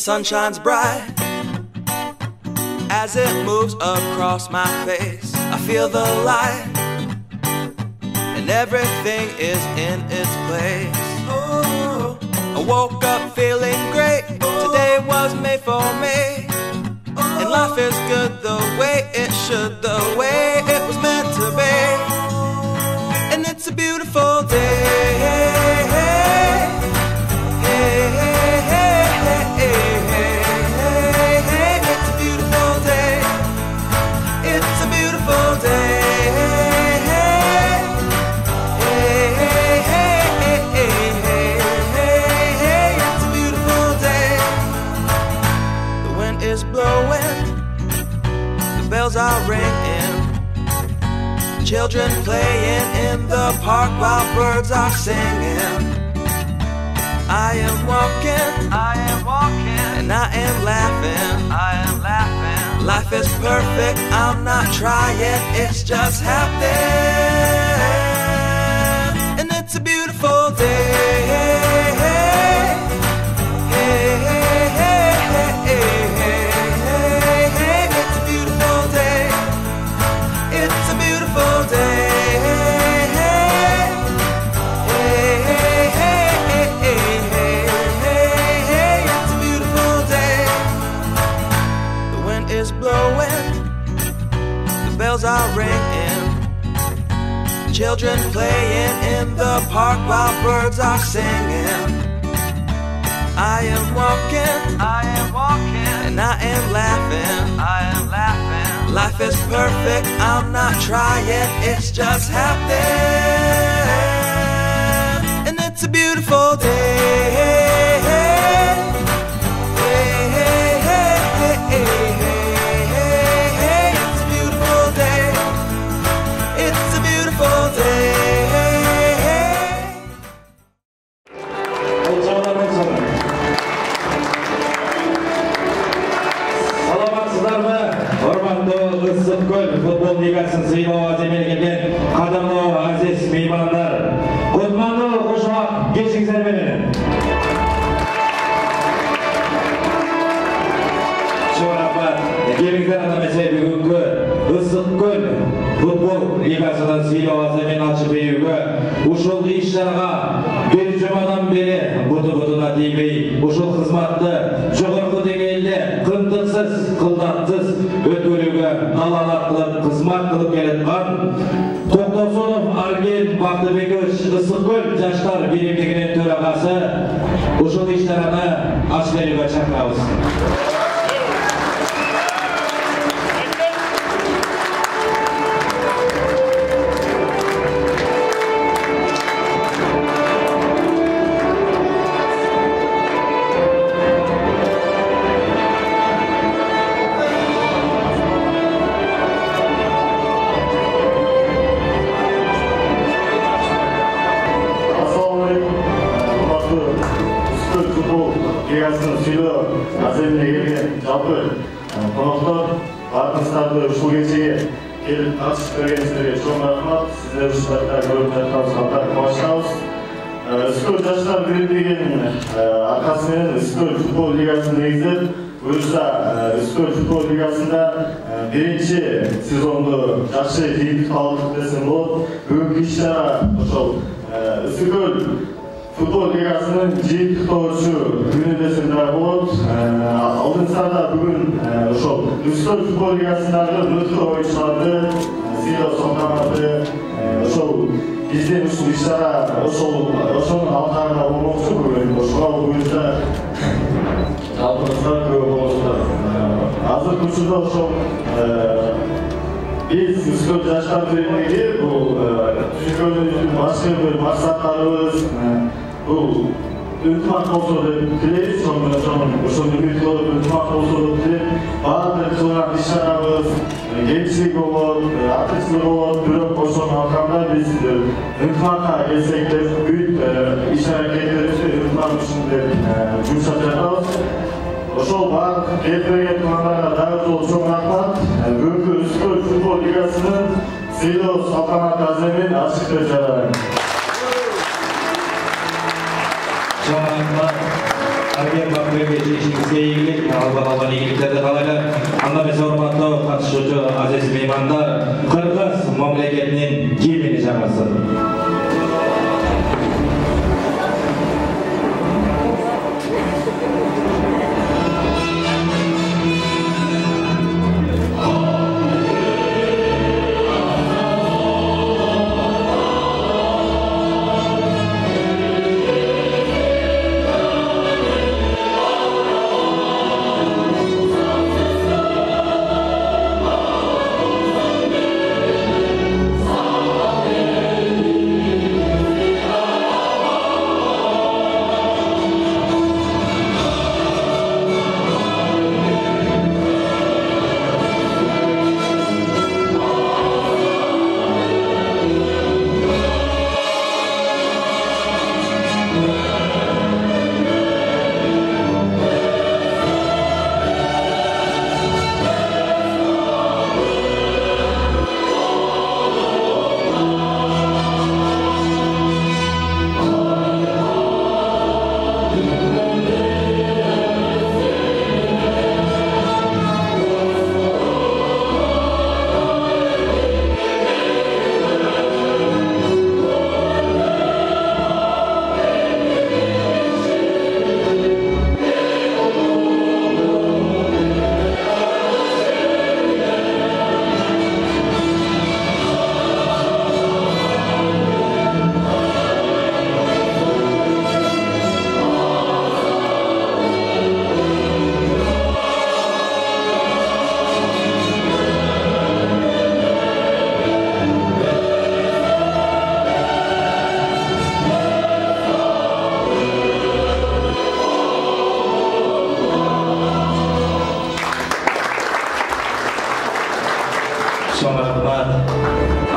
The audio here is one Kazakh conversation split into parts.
sun shines bright as it moves across my face. I feel the light and everything is in its place. Oh, I woke up feeling great. Today was made for me, and life is good the way it should, the way it was meant to be. And it's a beautiful day. Are ringing, children playing in the park while birds are singing. I am walking, and I am laughing, Life is perfect, I'm not trying, it's just happening. And it's a beautiful day. Are ringing, children playing in the park while birds are singing. I am walking, and I am laughing, Life is perfect, I'm not trying, it's just happening. And it's a beautiful day. Futbol Ligası'nın sıylağı azemine gelgen kadınlı aziz meymanlar, Kutmanlı koşmak geçingizler benim. Şu rahmat, gelingizler adamese bugünkü Issiqqöl Futbol Ligası'nın sıylağı azemine açıp eyüge, uşul işlerine bir cumadan beri butu-butuna değmey, uşul hizmatlı, çoğurku dengeyli, kıntıksız, kıldatsız, ötülüge nalalat kılıp, kızmat kılıp geletkan Toktosonov Argen Baktıbekövич Issiqqöl Jaşlar Birimliginin töragası uşul işlerine açlarıga çakmabız. Ушул кечеге келип катышып бергениңиздерге чоң рахмат. Сиздер ушуларда көрүп жатканыбызга абдан кубанычтабыз. Issiqqöl Жаштар Биримдигинин аркасы менен Issiqqöl Футбол Лигасын негиздеп, буюрса Issiqqöl Футбол Лигасында биринчи сезонду жакшы тийгиздик алдык десем болот. Бүгүнкү иш-чара ошол Issiqqöl Futbol Ligası'nın жыйынтыктоочу күнү десем да болот. Алдыңыздарда бүгүн ошол Issiqqöl Futbol Ligasындагы мыкты оюнчуларды сыйлоо салтанаты ошол биздин ушул иш-чара ошонун алкагында болмокчу бүгүн. Ошол буюрса жалпыңыздар көп болосуздар. Азыркы учурда ошол биз Issiqqöl Жаштар Биримдиги бул түзүлгөнүбүздүн башкы бир максаттарыбыз бул ынтымак болсо деп тилейбиз. Ошондо бир ынтымак болсо деп тилеп, баардык кылган иш-чарабыз кемчилик болот, артыкчылык болот, бирок ошонун аркасында биз ынтымакка келсек деп бүт иш-аракеттерибизди ынтымак үчүн деп жумшап жатабыз. Ошол баардык келтирген тумандарга дагы жолу чоң рахмат. Бүгүнкү Issiqqöl Futbol Ligasынын сыйлоо салтанаты аземин ачык деп жарайм. Argen Baktıbekövич işinizge iyilik, alban iyiliklerді қалайлар. Анда біз hormatlı қатысушы aziz meymanдар, Qırğız memleketinin giyimini жаңасын.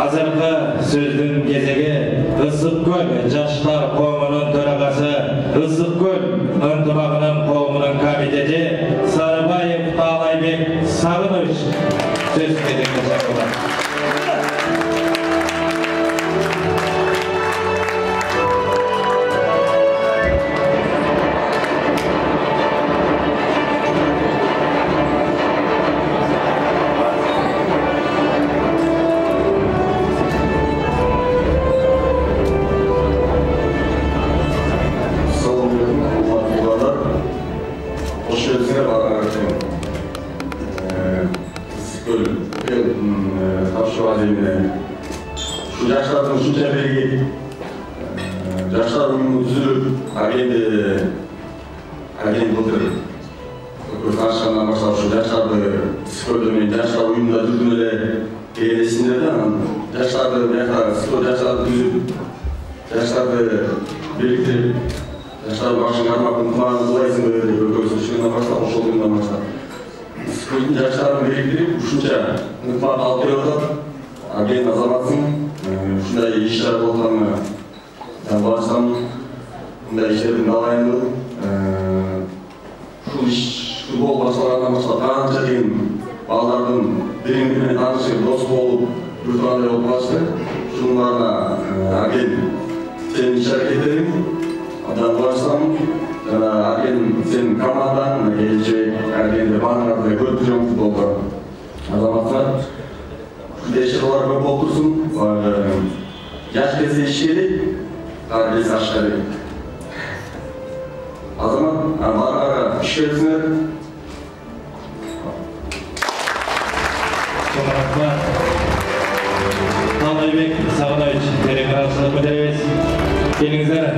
Azırkı sözdün gezegi Issıkköl Жаштар Коомунун төрагасы Issıkköl ынтымагынын коомунун комитети Сарыбаев Таалайбек Сагынович сөз кезегине чакырылат. Жаштар ұйымы түзіліп, әген былтыр көзқарашқаннан бастап жаштарды Issыккөлдө жаштар ұйымында жүрдім эле деген есімдерді. Жаштарды Issыккөл жаштарды түзіп, жаштарды белгілеп, жаштарды башын қармап ынтымағын құлайсың көзқарашқаннан бастап, ошол күннен бастап Issыккөлдүн жаштарын белгілеп, ушунча ынтымақ алып келе жатат. Аген азаматсың, ушундай иш-чара болғанына Bağışlam, bunda işlerin dalayını, şu iş, futbol başlarından başlayıp kanca deyin, bağlardan birbirine tanışıp, dost olup, yurtlarında olup başladı. Şunlarla Agen senin iş hareketlerin, adan bağışlam, Agen senin kamandan, gelecek Agen'de bağlarda götüreceğim futbolda azamatlar. Değişik olarak böyle okursun, yaş kese işleri, Kardeş aşkarı. Azamat, bana iş verirsinler. Sonrasında Taalaybek Sağınovich telegrafçılık ödevimiz. Gelingizler.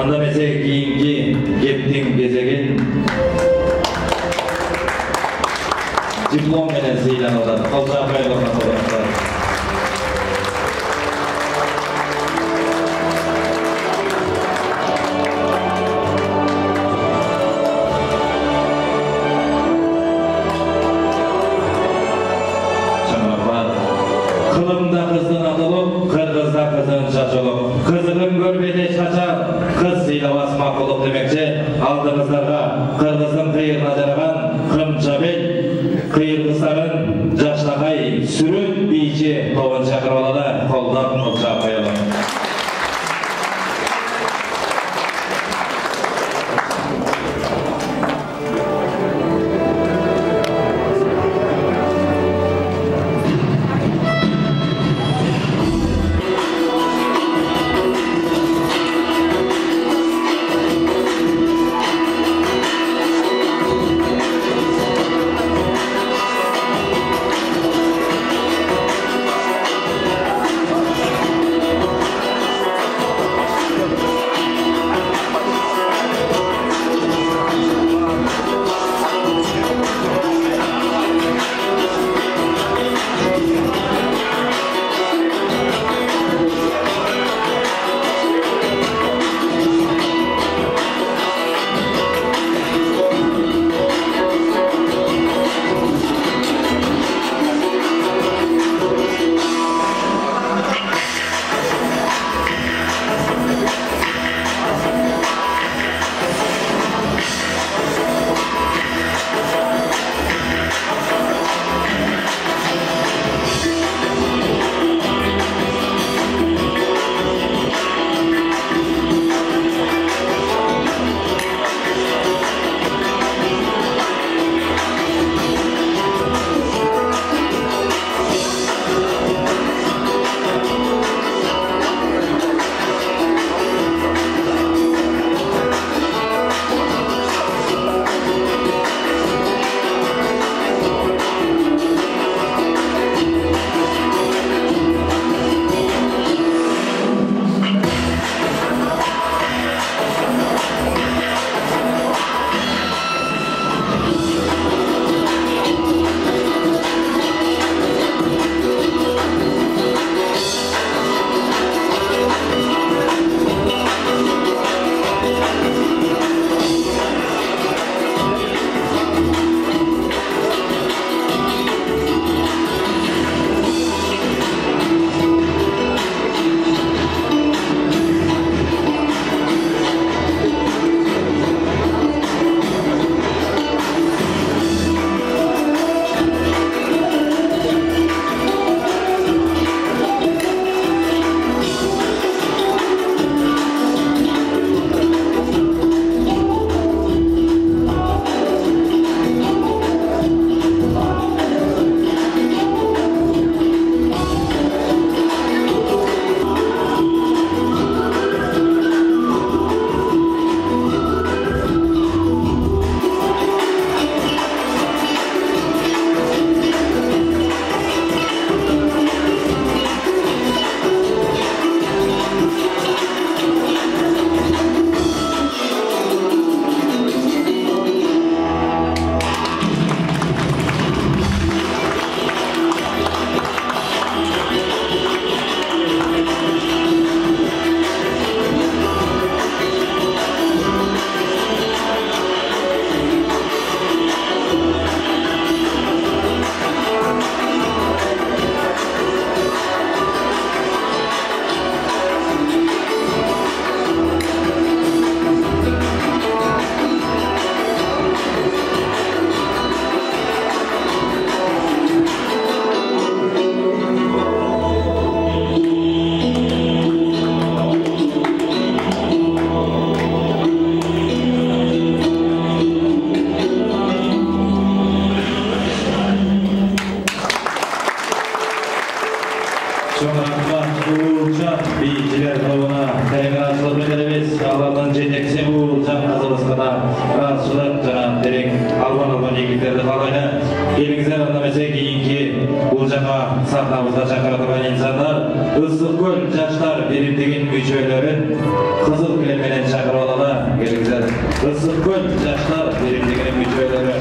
Anda mesele kiyinki geptin gezegen diplom menen sıylanıldı. Kalçağı bayılığına sorumlular. Kılımda kızın atılıp, Kırgızda kızın çaçılıp, kızının görmede çaçar, kız silavas makulup demekçe, aldığımızlarga Kırgızın kıyırına jaragan Kımçabel, Kıyırgızların Jaştakay Sürün biyçi тобын çakırıp alada koldan kolça koyalım. алардан жетекші бұл жан қызылысқа да разышылық жана терең албан егіттерді қалайды. Келіңіздер андамесе кейінгі бұл жаңа сахнамызға шақыра тұрған инсандар Ысықкөл жаштар берімдеген мүшелерін қызыл кілемменен шақырып алады. Келіңіздер Ысықкөл жаштар берімдеген мүшелері.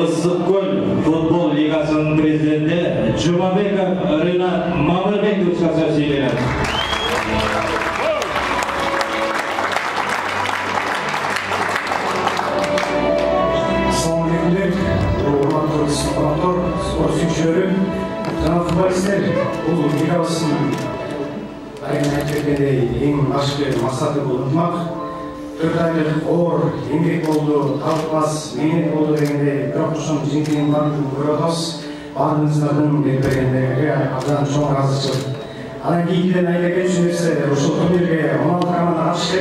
Ысықкөл футбол лигасының президенті Жұмабеков Ринат Мамырбеков сөз сөйлейді. Assalamualaikum, hormatly sponsor, sport sүйүүчүлөр, жана футболисттер, бул лигабыздын эң башкы максаты болмак. 4 айлык оор эмгек болду, талкыбас мээнет болду дегенде бирок ушунун жыйынтыгын көрүп атабыз. Баарыңыздардын бербегендерге абдан чоң ыраазычылык. Анан кийинкиден айта кетчү нерсе, ушул турнирге 16 команда катышты.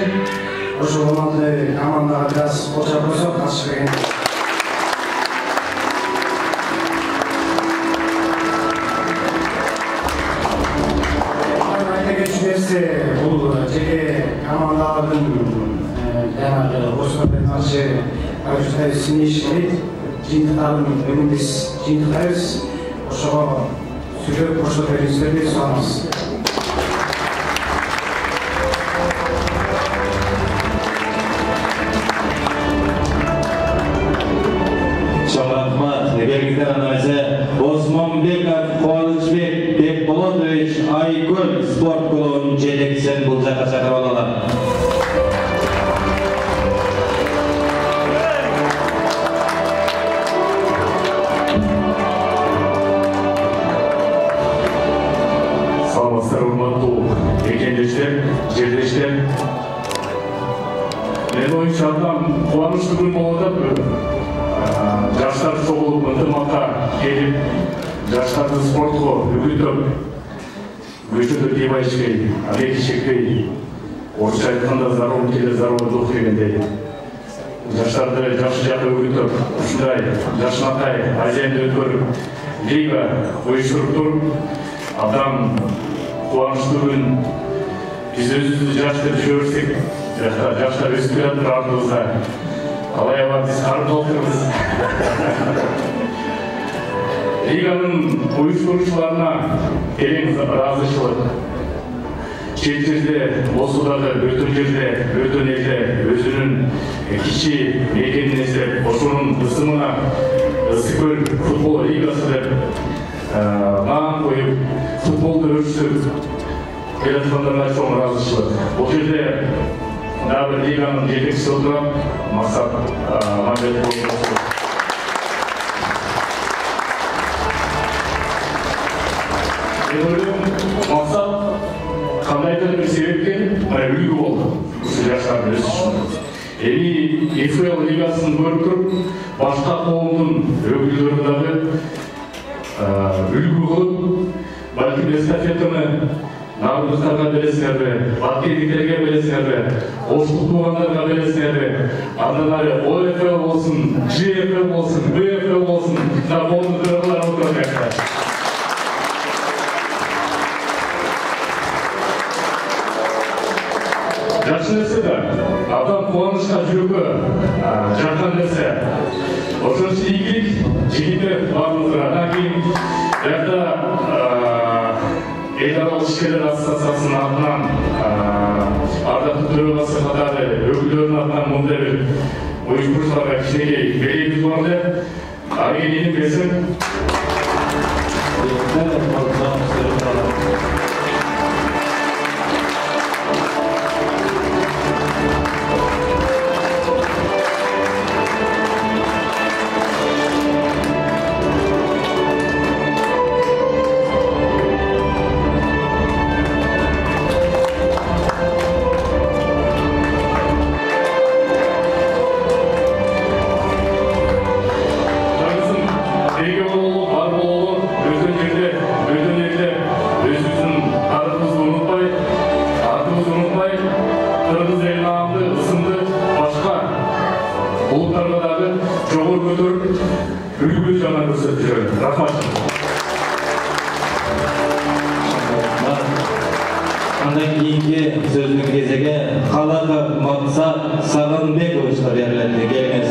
Ошол 16 командага бираз кошо койсок катышып берген. Бұл жеке командалардың осыған қарсы әріштері сінешілет жиынтықтарын бүгінбіз жиынтықтайыз. Ошыға сүріп ошыға беріңіздерге сұғамыз. Рахмат. Келіңіздер анамесе Осмонбеков Қуанышбек Бекболотович Айгөл спорт клубының жетекшісін бұл жаққа шақырып алады. Саламатсыздар, урматтуу экендештер, жерлештер. Мен оюнчу абдан кубанычтуу күн болуп атат. Жаштар чогулуп ынтымакка келип, жаштарды спортко үгүтөп, көчөдө тийбайышпей, алеки чекпей, орусча айтканда зарыл келе зарыл дух дегендей. Жаштарды жакшы жакка үгүтөп, ушундай жашнакай азияны өткөрүп, лига уюштуруп туруп, абдан кубанычтуу күн. Биз өзүбүздү жаш деп жиберсек, жаштар өсүп келатыр артыбызда. Алай аба биз карып отырбыз. Лиганын уюштуруучуларына терең ыраазычылык. Чет жерде болсо дагы бөтөн жерде, бөтөн элде өзүнүн кичи мекенин эстеп, ошонун ысымына Ысыккөл футбол лигасы деп наам коюп, футболду өрчүтүп келаткандарына чоң ыраазычылык. Бул жерде дагы бир лиганын жетекчиси отурат, Максат Мамбетов. Мен ойлойм, Максат кандайдыр бир себептен үлгү болду ушул жаштардын өсүшүнө. Эми ЭФЛ лигасын көрүп туруп, башка коомдун өкүлдөрү дагы үлгү кылып, балким эстафетаны Нарудтарға бересіңерді, Баткендіктерге бересіңерді, Оштық туғандарға бересіңерді, андан ары ОФЛ болсын, ЖФЛ болсын, БФЛ болсын, болны тұрғылар отырғандар. Жақсы нәрсе да, адам қуанышқа жүрегі жаққан нәрсе. Ошончу ийгилик жигиттер баарыбызга кейін эл аралык ишкерлер ассоциациясынын атынан ардактуу төрагасы катары өкүлдөрүнүн атынан мындай бир уюштуруучуларга кичинекей беребиз бар деп аны менин берсем Улуттарга дагы жогору көтөрүп, үлгү жана көрсөтүп жүрөт. Рахмат. Андан кийинки сөздүн кезеги Калаков Максат Сагынбековичке берилет. Келиңиз.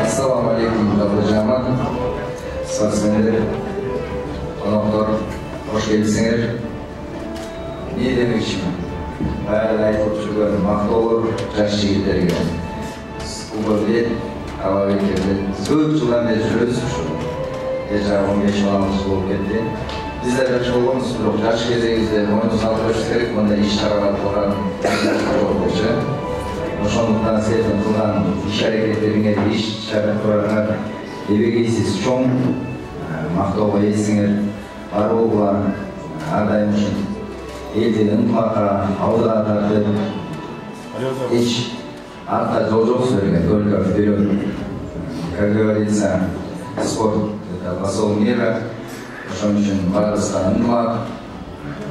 Assalamu alaikum, davul jamat. Спортсмендер, қонақтар, қош келдіңіздер. Не демекшімін? Бәрі айтып жүрген мақтаулар жас жігіттерге. Куба білет, ала бекерді. Көп жылдан бері жүресіз үшін. Ежа 15 баламыз болып кетті. Біздер жақсы болғымыз, бірақ жас кезеңізде ойыныз алып көрсіз керек, мұнда еш шаралар болған жоқ болшы. Ошондуктан силердин кылган иш-аракеттериңер, иш-чараларыңар эбегейсиз чоң, мактоого ээсиңер, бар болгула ар дайым ушул элди ынтымакка, алдыга тартып, эч артта жол жок силерге, только вперед. Как говорится, спорт это посол мира. Ошон үчүн баарыбызга ынтымак.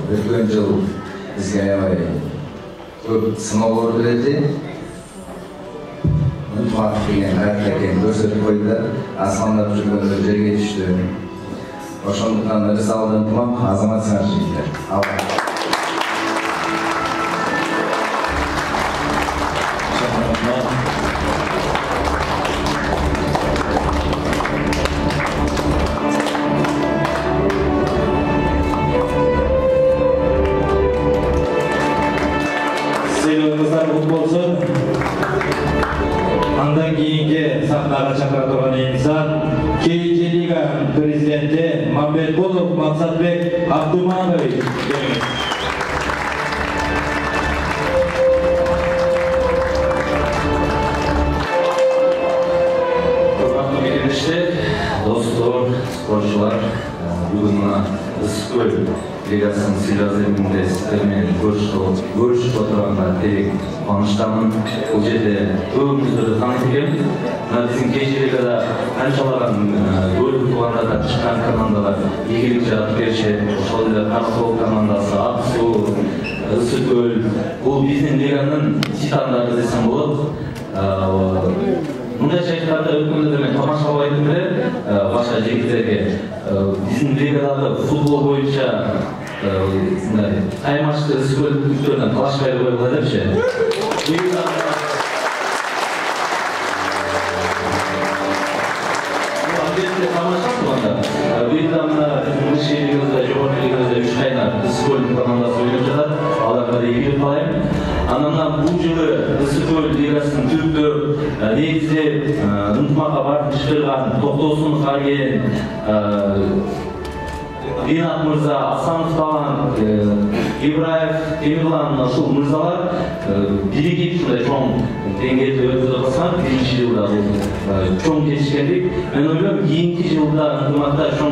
Өткөн жыл бизге аябай көп сыноолор берди. Ынтымак деген кайра экенин көрсөтүп койду. Асмандап жүргөндө жерге түштү. Ошондуктан ырысалды ынтымак, азаматсыңар жигиттер. Андан кийинки сахнага чакыра турган инсан КЖ Лига президенти Мамбетболов Максатбек Абдуманович. Урматтуу келиштер, достор, спортчулар, бүгүн мына Ысык-Көл Лигасынын сыйраземинде сиздер менен көрүшүп отурганга терек кубанычтамын. Бул жерде көбүңүздөрдү тааныйт экенмин. Мына биздин КЖ Лигада канчалаган өлкө клубунда чыккан командалар ийгилик жаратып беришет. Ошол эле Каракол командасы, Ак Суу, Ысык-Көл. Бул биздин лиганын титандары десем болот. Мындай жайттарды өткөндө мен тамашалабайтын эле башка жигиттерге биздин лигадагы футбол боюнча аймачты Ысык-Көлдүктөрдөн талашпай койгула депчи. Быйылда мына высший лигада, жогорку лигада 3 кайнар Ысык-Көлдүн командасы ойноп жатат. Аларга да ийгилик каалайм. Анан бул жылы Ысык-Көл лигасынын түптөр негизде ынтымакка барып чыгырган Токтосун Кайын, Ринат мырза, Асанов Талан, Ибраев, Темирлан ушул мырзалар биригип ушундай чоң деңгээлде өткөрүп атышат. Биринчи жылда бул чоң жетишкендик. Мен ойлойм, кийинки жылда ынтымакта чоң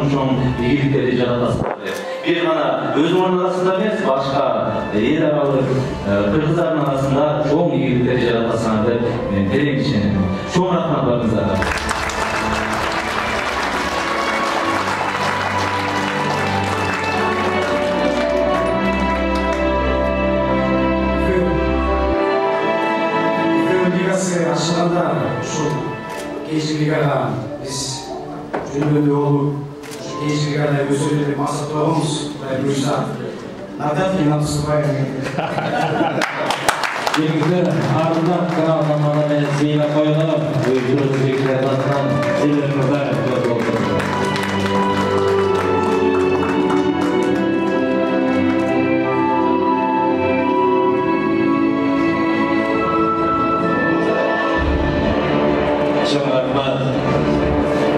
ийгиликтерди жаратасыздар деп. Бир гана өзүңөрдүн арасында эмес, башка эл аралык кыргыздардын арасында чоң ийгиликтерди жаратасыңар деп мен терең ишенем. Чоң рахмат барыңыздарга. Ашығанда ушул КЖ Лигага биз жүргөндө болуп, КЖ Лигада өсөрү деп максат койгонбуз. Кудай буйрса, надад финалдашпай. Келиңиздер, ардак грамоталар менен сыйынап коелу. Уюштуруучулар тарапынан сыйлыгыңыздар көп болсун.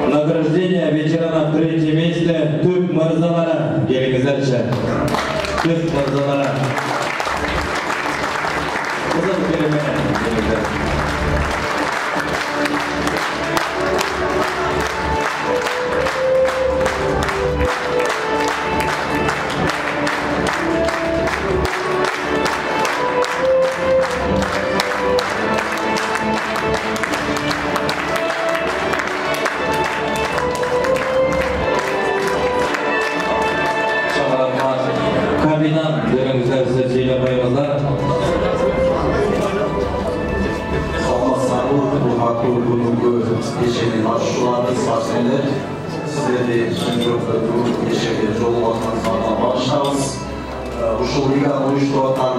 Награждение ветеранов третье место Түп мырзалары. Келиңиздерчи. Түп мырзалары. қатысушылары, спортсмендер, сіздерде кешегі жол уақытыңызға бағыштаймыз. Ушул лиганы уюштурган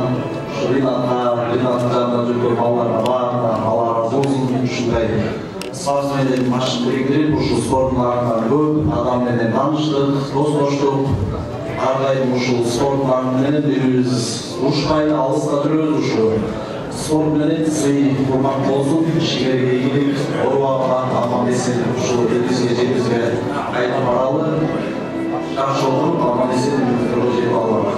Ринаттын жанында жүргөн балаларга баарына Алла разы болсун. Ушундай спортсмендердин машыгын бирикирип, ушул спорттун аркасында көп адам менен тааныштык, достоштук. Ар дайым ушул спорт менен бири-бирибиз урушпай, алыста жүрөбүз. Ушул спорт менен сый урмат болсун, ишкерге ийгилик, оорубаган аман-эсен ушул элибизге жерибизге кайта баралы. Жакшы болуп, аман-эсен өмүргө жетип алалы.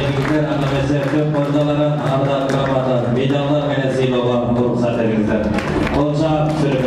Жеңілдер анамесерді қордаларын ардақ қабаты медалар менен сыйлауға рұқсат етіңіздер. Олжа сүріп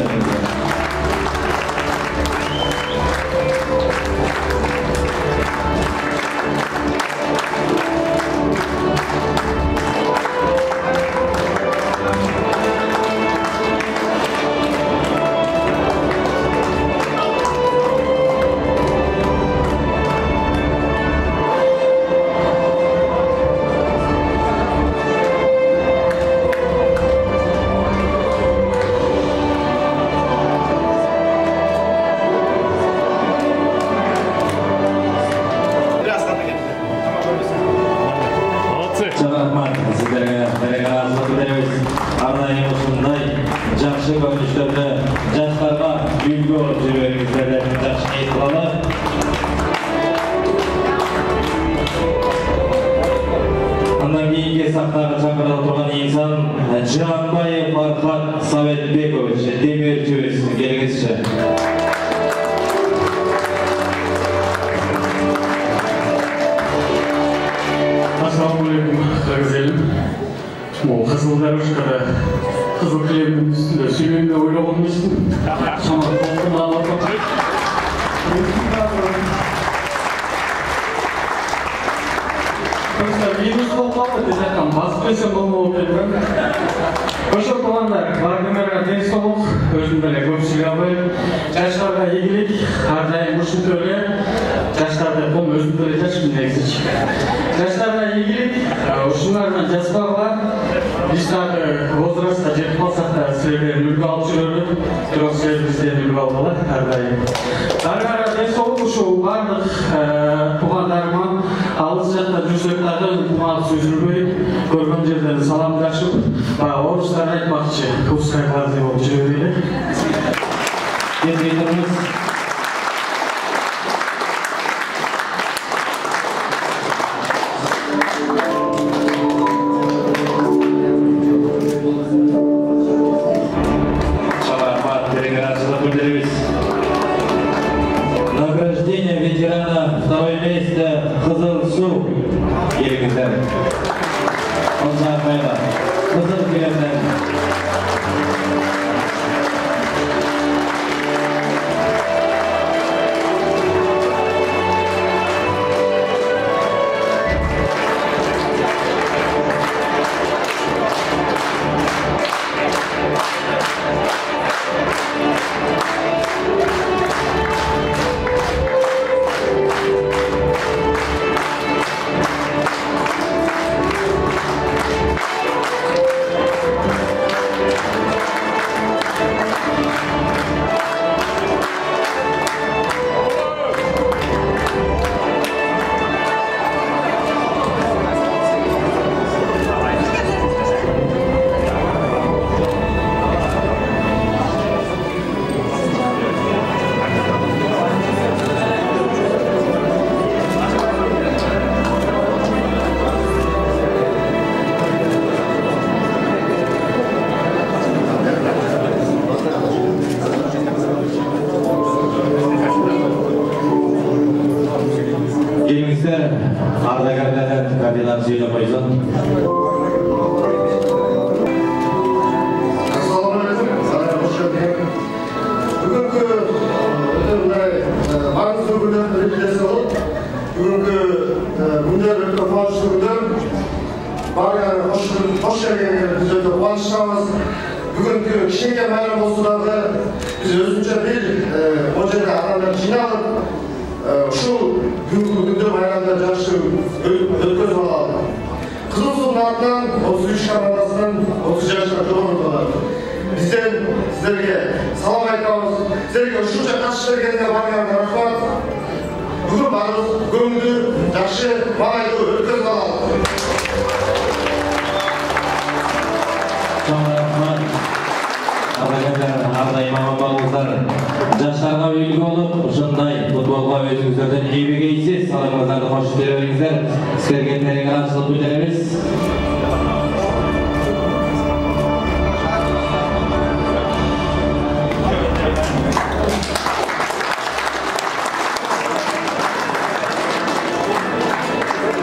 бүгінгі кішкентай байрам болса дағы біз өзінше бір ол жерде адамдар жиналып ушул бүгүнкү күндө байрамда жарышты өткөзүп алалы. Кызыл Суунун атынан 33 командасынан 30 жашка сіздерге ушунча катышып бергениңерге баарыңарга рахмат. Бүгүн баарыбыз көңүлдүү, жакшы, маанайдуу өткөрүп алалы. Ардайым аман жаштарға үлгі болып, ушундай футболға өзіңіздерден еңбегейсіз, салымыңыздарды қош бере беріңіздер. Сіздерге ашылып білдіреміз.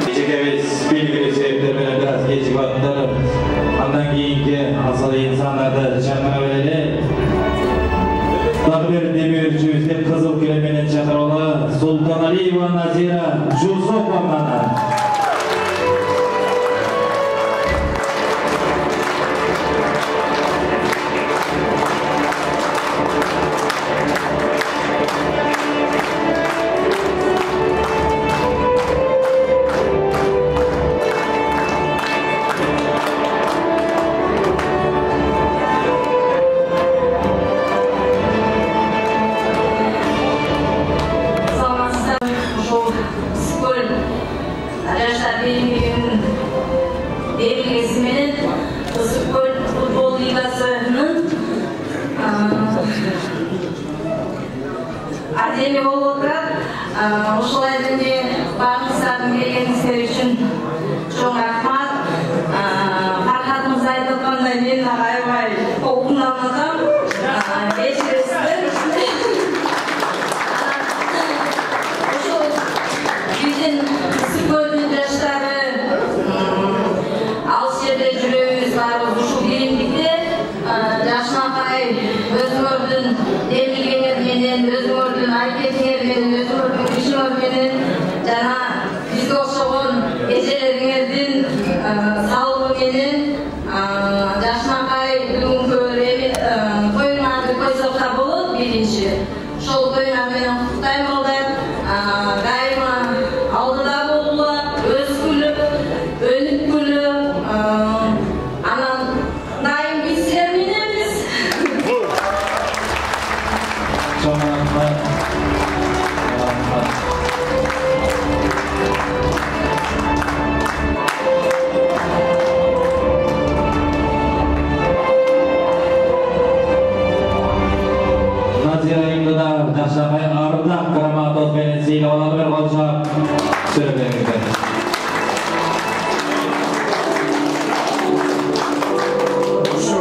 Кечекебіз белгілі себептермен біраз кечік аттырып, андан кейінгі асыл инсандарды шақыра берелі. Тағбір демеушіміз деп қызыл кілемменен шақырылы Султаналиева Назира Жусуповнаны. Әдемі болып отырады. Осылай дінде бағыңыздардың келгеніңіздер үшін чоң рахмат. Фархатымыз айтып отқандай мен ағайбай қолымнан атам. Кешіресіздер. Ошол биздин Ысыкөлдүн жаштары алыс жерде жүрөбүз, барыбыз ушул кийимдикте жашынакай өзүңөрдүн эмилгениңер менен, өзүңөрдүн аракетиңер менен, өзүңөрдүн күчүңөр менен жана бизге окшогон эжелериңердин салымы менен жашынакай бүгүнкү тоюңарды көзөкта болот. Биринчи ошол тоюңар менен куттуктайм балдар. Дайыма алдыда болуңар, өскүлүп, өнүп күлүп, анан дайым биз силер мененбиз. Назирайымды да жашақай ардақ грамотос менен сыйлап алады бір қолшап сөйлебеңіздер. Ошо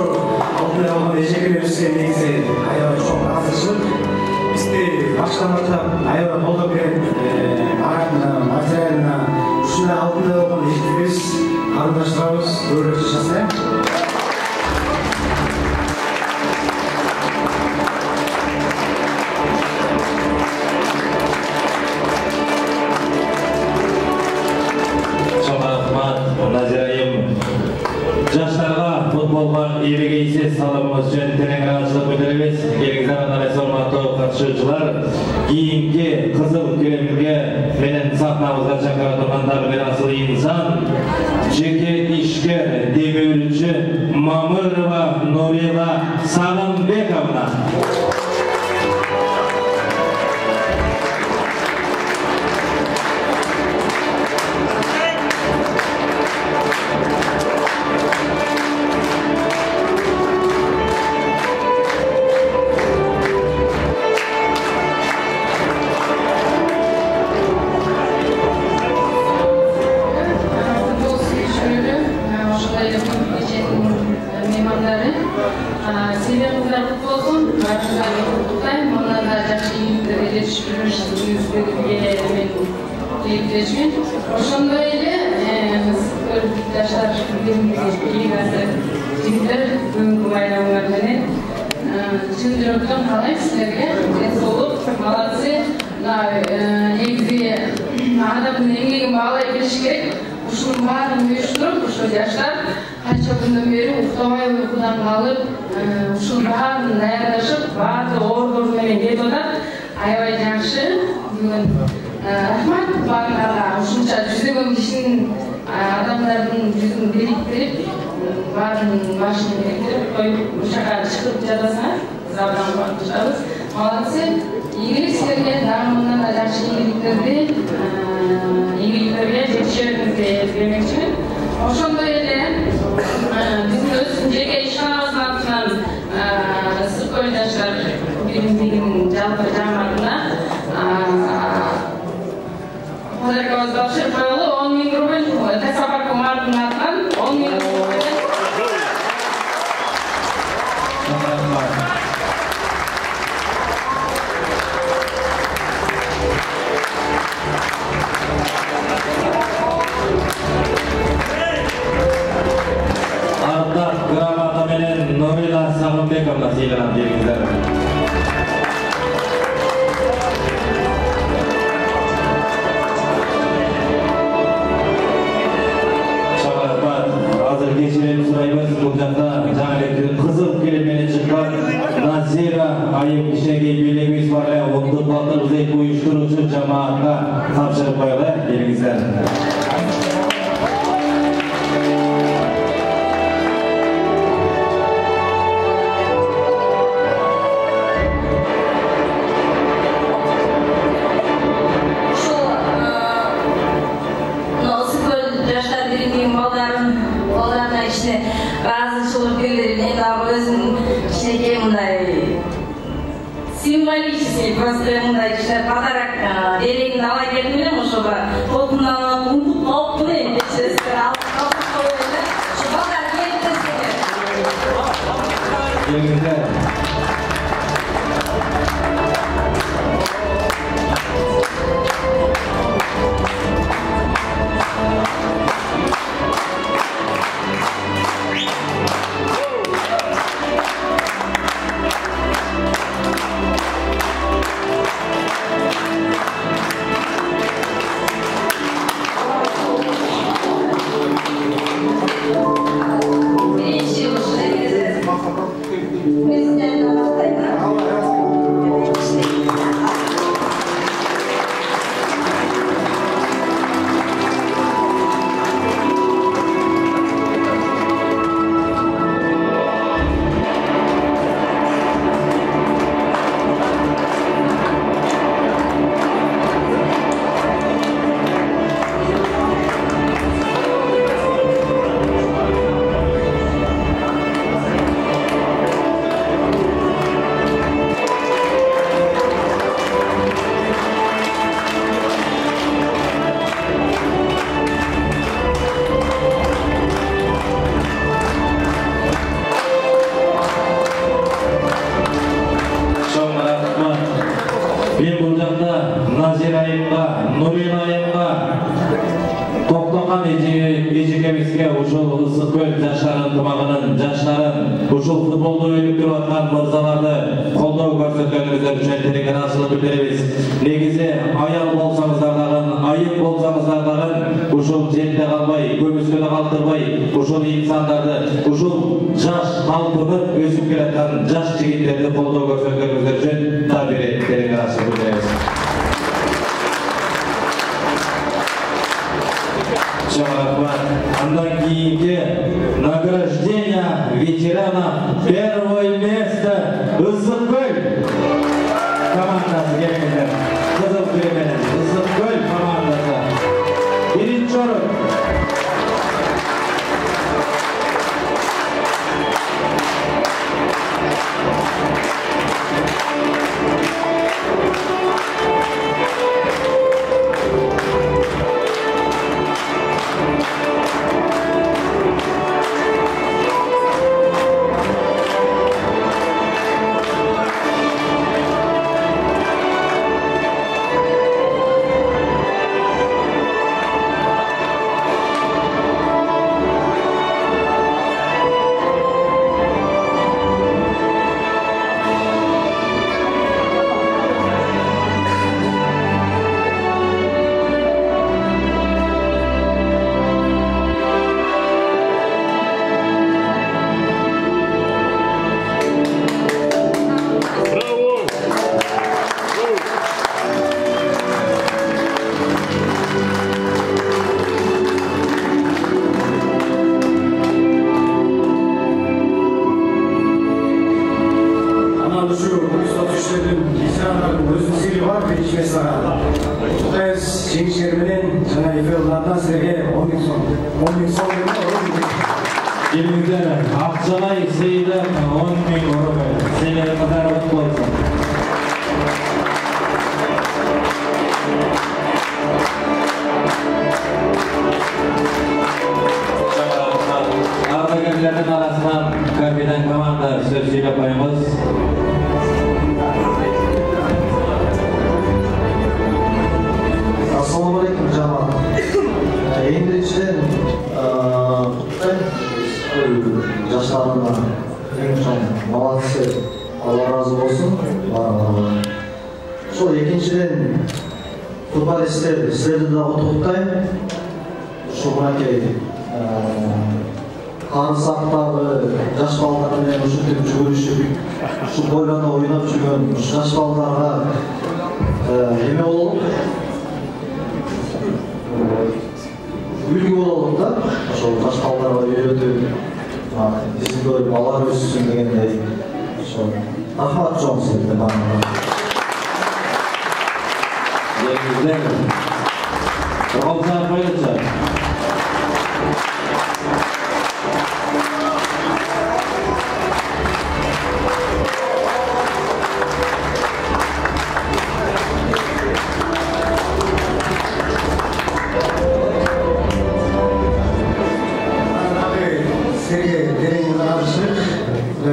алдына алган эжекелерибизге негизи аябай чоң ыраазычылык. Бизди башкан баштап аябай колдоп берген Маратына, Назирайына ушундай алдында болгон эжекебиз карындаштарыбыз көбүрөөк жашасын. Жаштарға футболға ебегейсіз салымымыз үшін терең рахмат білдіреміз. Келіңіздер анамыз урматтуу катышуучулар, кийинки кызыл килемге менен сахнабызга чакыра турган дагы бир асыл инсан, жеке ишкер демөөрүчү Мамырова Нурила Сагынбековна. Ошондой эле жаштар лигасы жигиттер бүгүнкү байрамыңар менен чын жүрөктөн каалайм силерге ден соолук, малатсы. Негизи адамдын эмгегин баалай билиш керек. Ушунун баарын уюштуруп, ошо жаштар канча күндөн бери уктабай уйкудан калып, ушунун баарын даярдашып, баардык оордор менен кетип атат. Аябай жакшы. Бүгүн рахмат баарыңарга. Ушунча жүзүгөн кишинин адамдардын жүзүн бириктирип, баарын башын бириктирип коюп, ушака чыгып жатасыңар. Залдан баштабыз. молодцы. Игілік сіздерге дамуынан да жақсы игіліктерге жетішеріңізге бермекшімін. Ошондой эле биздин өзүбүздүн жеке ишканабыздын атынан Ысыккөл жаштар биримдигинин жалпы жааматына подаркабызды тапшырып коелу. 10 000 рубль Тасапар Кумардын атынан 10 000 рубль. Ardaq gramata menen Nurila Sağımbekovna sыйланат бериңиздер. Азыр кечирим сурайбыз, бул жакта жаңы эле кызыл килем менен чыккан Назира айым ишеги бийлигибиз бар эле 16 зейк уюштуруучу жамаатка тапшырып коелу бериңиздер. Символический, просто мындай подарок берейин алай келдим элем, ошого толкундан умпут алып келейин деп сиздер алып коелу. Ошо балдар келиптир сиздер. Ушул Ысыккөл жаштарын тумагынын жаштарын ушул футболду өнүктүрүп аткан мырзаларды колдоо көрсөткөнүңүздөр үчүн телеканалчылык билдиребиз. Негизи аял болсоңуздар дагы, айып болсоңуздар дагы ушул жерде калбай, көмүскөдө калтырбай, ушул инсандарды, ушул жаш талпынып өсүп келаткан жаш жигиттерди колдоо көрсөткөнүңүздөр үчүн дагы бир телеканалчылык билдиребиз. Андан кейинги награждение ветерана первое место Ысыккөл командасы келгендер. Кызыл килем Ысыккөл командасы. Биринчи орун. Geçmesine Kutayız Şengişlerinin Cana Efe'lardan sizlere 10 bin son. 10 bin son Elimizde Akçalay Seyit'e 10 bin euro verir. Seneye kadar mutlu olsun. Ardagerlerden arasından kapitan komanda sözüyle koyumuz. Assalamu alaikum jamaat. Birinchidan yoshlarimizni eng chong молодцы, Alloh rozi bo'lsin. Shu ikkinchidan futbolistlar sizlarni da o'tqutlayman. Shu bilan Qarısaqdagi yosh bolalar bilan o'sha deb jo'yishib, shu bo'ylanda o'ynab yurgan yosh bolalarga nima bo'ldi? Үлгі болалым да, сол жас балаларға үйретіп, ізін көріп, алар өссін дегендей, сол рахмат жоғын сіздерге барлығына. Еңіздер, Тұрғалсан қойылшы.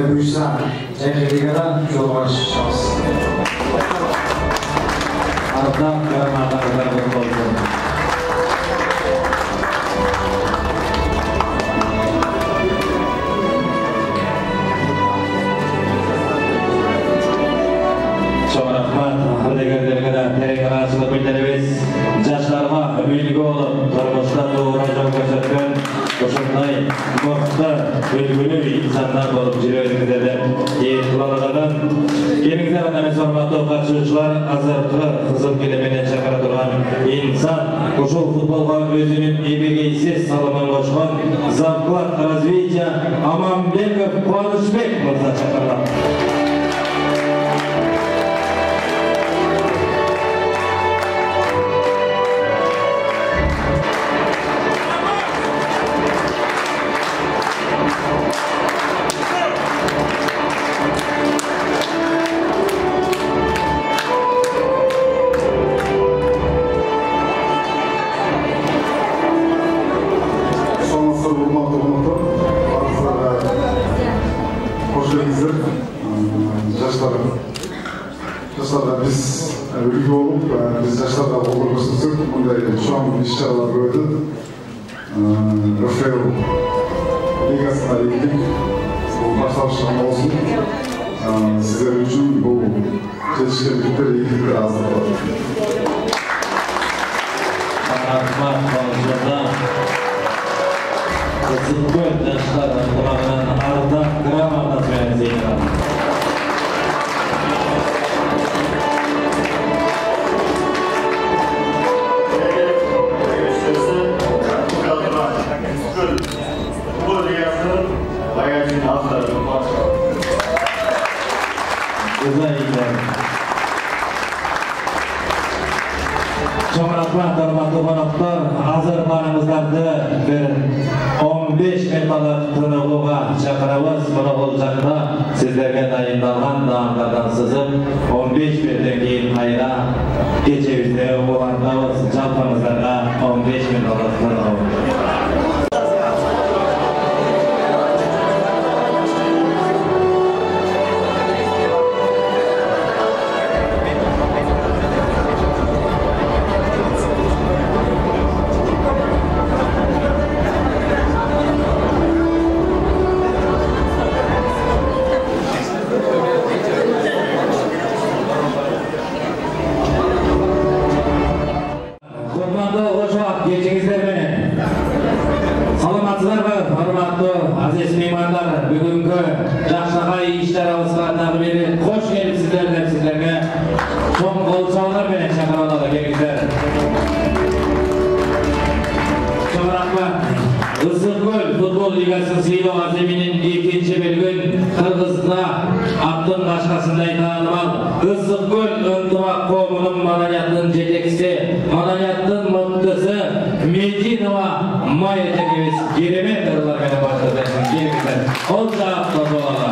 Buyursa, Cengizliğe yol başlayacağız. Ardından Karaman'da kadar mutlu olsun. Çok rahmat, Ardagerlerge de terin arasını bildirimiz. Yaşlarıma ülgü olup, turmuşta doğru çok gösterken, Koşunday, mutlu, ülgülü insanlar olup jiröydüğünüzde de iyi kullanılardan Gelingizler anamız hormatlı katılışçılar azırtı kızıl kelimene çakara durgan insan koşul futbolga özünün ebegeysiz salımın koşkan Zavklat Razvitya Amanbekov Quvonishbek bo'lsa chaqirlar. Yaşlarda biz ülke olup, biz yaşlarda olur kısıttık. Bunda şu an inşallah böyle Rafael Ligası'na ilgili bu başlaşma olsun. Sizler için bu çeşitlilikleri ilgili bir azlık var. Rahmat konusunda kısıtlı yaşların durağının ardından Karaman'da söyleyeceğim. Çok rahmat hormatly konuklar, hazır planımızlarda bir 15 metalık tınıqlığa çakırabız. Bunu olacakta sizlerge dayındalgan dağımlardan sızıp 15 birden keyin hayra geçebizde olandabız. Jalpamızlarga 15 metalık tınıqlığa. Futbol Ligası Silo Azemi'nin ikinci bölümün Kırgız'da Abdın başkasınday tanımal, Issiqko'l ıntımақ qo'mining madaniyatning yetakchisi, madaniyatning muhtisi Medinova Maya Tekeviz keremet ırlar meni başlasın. Kelingizlar. Olca Tozoğlu'na.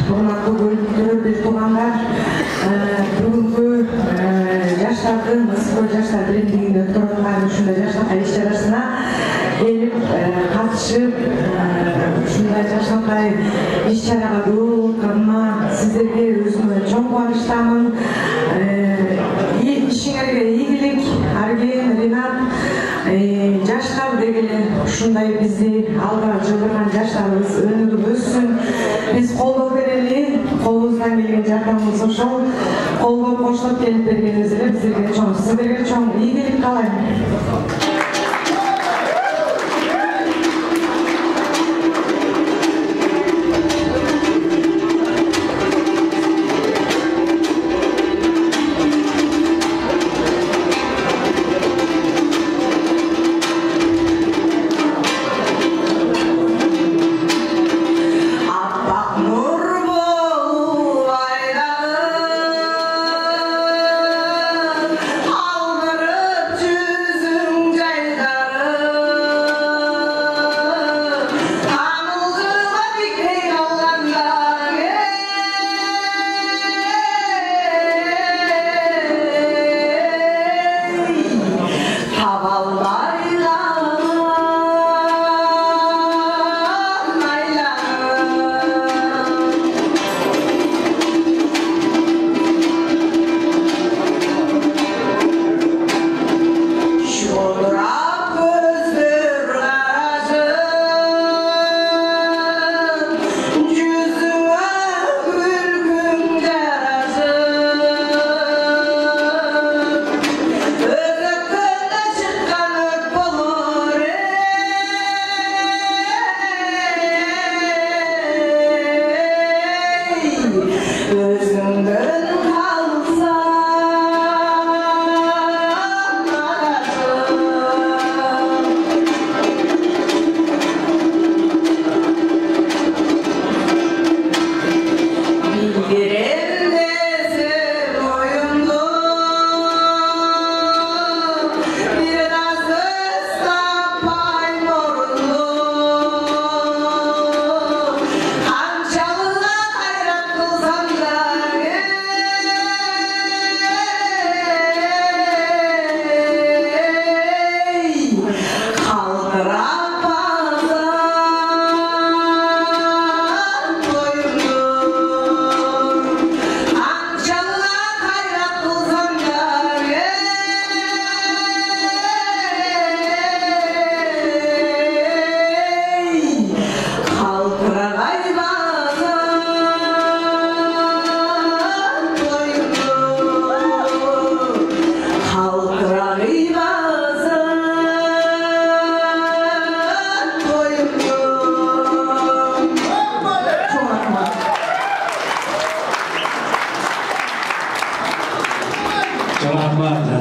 Hurmatly tuğanlar, bugünkü yaşlardın Issiqko'l Yaşlar Birliği'nde ötkөрülgen ушундай жаштар иш-чарасына келип катышып, ушундай жаштар иш-чарага кылганына сиздерге өзүмө чоң кубанычтамын. Ишиңерге ийгилик, Арген, Ринат, жаштар дегеле ушундай бизди алга жылдырган жаштарыбыз өнүгүп өссүн. Биз колдоо берели, колубуздан келген жардамыбыз ошол. Колго коштоп келип бергениңизге бизге чоң, сиздерге чоң ийгилик каалайм.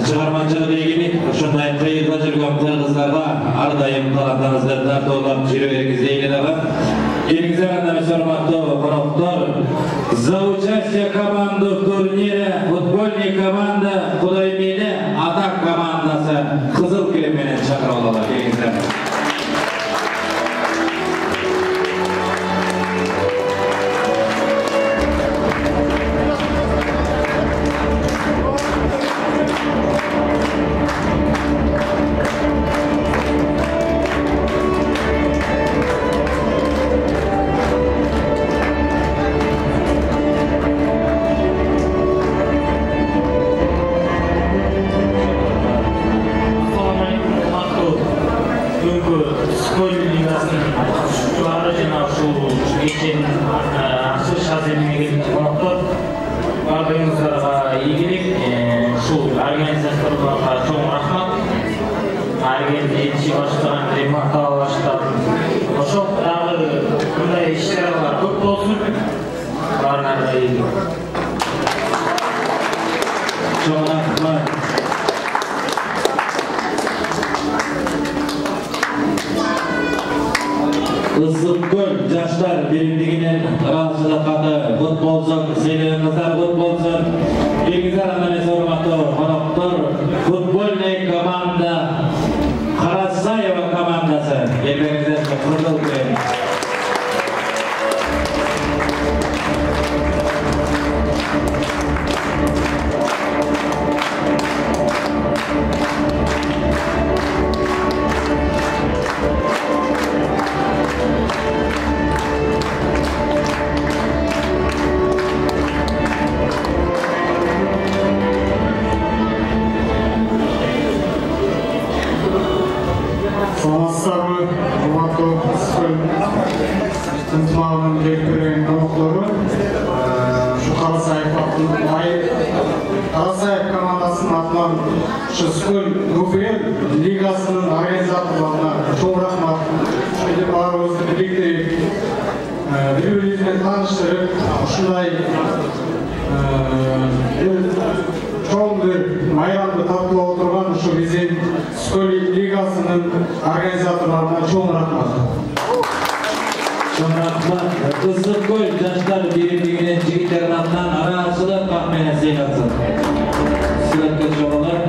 Çıkarmacılık ilgili şunday kıyıda жүрген kırgızlarga ardayım talaplarınızda tartolap жүреріңіз дейгенеға. Келіңіздер қандамыз hurmatly қонақтар, за участие команды в турнире футбольный команда Құдаймелі Атақ командасы қызыл кілемменен шақырып алалар. Келіңіздер. Жаштар биримдигинин ыраазычылыкка кут болсун, сыйлыгыңыздар кут болсун. Еңиздер андан эмес урматтуу коноктор, футбольный команда Карасаева командасы. Еңбегиңиздерге кутман берем. Саламатсыздарбы, урматтуу ынтымагынын берип коноктору. Ушу Карасаев командасынын атынан ушу Скөл УФЛ лигасынын организаторлоруна чоң рахмат. Ушинтип баарыбызды бириктирип, бири-бириз менен тааныштырып, ушундай чоң бир майрамды тартуулап отурган ушу биздин Скөл лигасынын организаторлоруна чоң рахмат. Чоң рахмат. Ысыккөл жаштар биримдигинин жигиттеринин атынан ыраазычылык менен сыйлансын. Сыйлыкка чоңолор.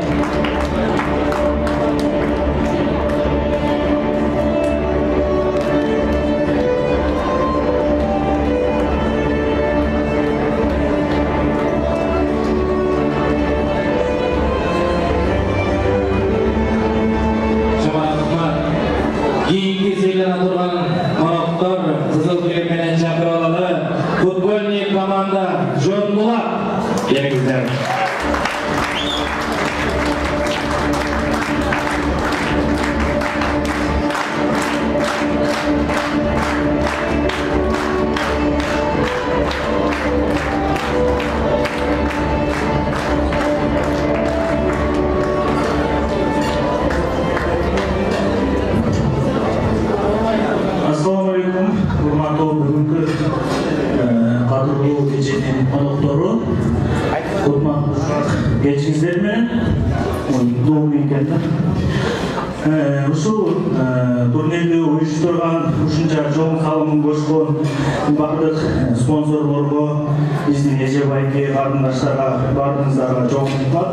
Футбольный команда Жонбулак. Келиңиздер. Ассаламу алейкум, урматтуу бүгүнкү кадырлуу кеченин коноктору. Кутмандуу кечиңиздер менен дом экен. Ушул турнирди уюштурган ушунча чоң салымын кошкон бардык спонсорлорго, биздин эже байке карындаштарга баарыңыздарга чоң рахмат.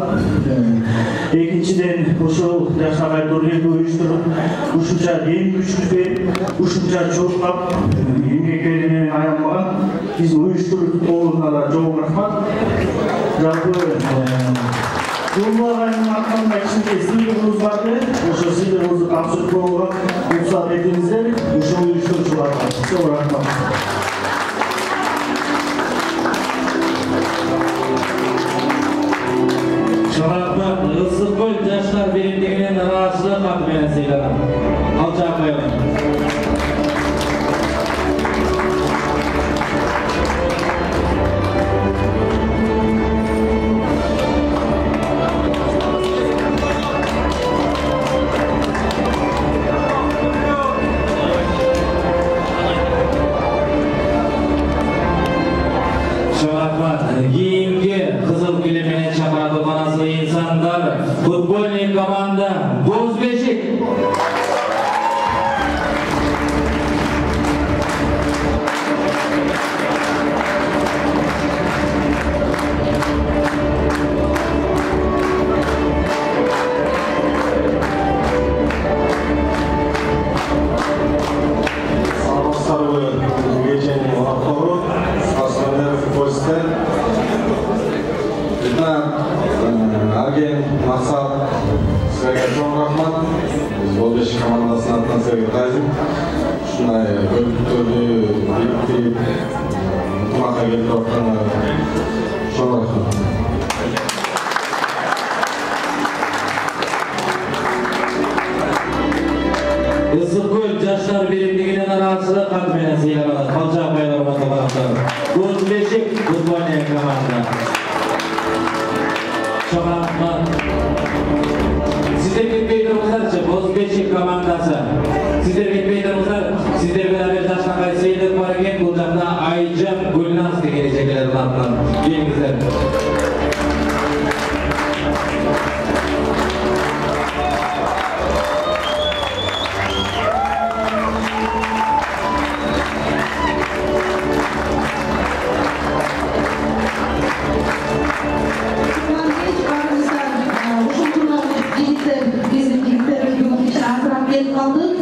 Экинчиден ушул жаштарга турнирди уюштуруп, ушунча эң күчүн берип, ушунча чоңдап эмгекleri менен аянбаган биздин уюштуруучуларга да чоң рахмат. Жалпы Жумбулактын атынан кичинекей сыйлыгыбыз бар. Ошо сыйлыгыбызды тапшырууга уруксат этиңиздер. Ушул уюштуруучуларга чоң рахмат. Шарапат Ысыккөл жаштар биримдигинин ыраазычылык аты менен сыйланат. Алча коелу. Кийинки кызыл килем менен чапаратып манасы инсандар футбольный команда Бозбешик. Саламатсыздарбы, кеченин коноктору, спортсмендер, футболисттер. Арген Максат, силерге чоң рахмат. Бозбешик командасынын атынан силерге таазим. Ушундай көпүктөрдү бириктирип, ынтымакка келтирип атканыңарга чоң рахмат. Ысыккөл жаштар биримдигинин ыраазычылык аты менен сыйланат. Алча коелу урматтуу коноктор. Бозбешик футбольный команда. Чоң рахмат. Сиздер кетпей туруңуздарчы, Бозбешик командасы. Сиздер кетпей туруңуздар. Сиздер менен бир жаштарга сыйлык бар экен. Бул жакта Айжан Гүлназ деген эжекелердин атынан келиңиздер. келip калдык.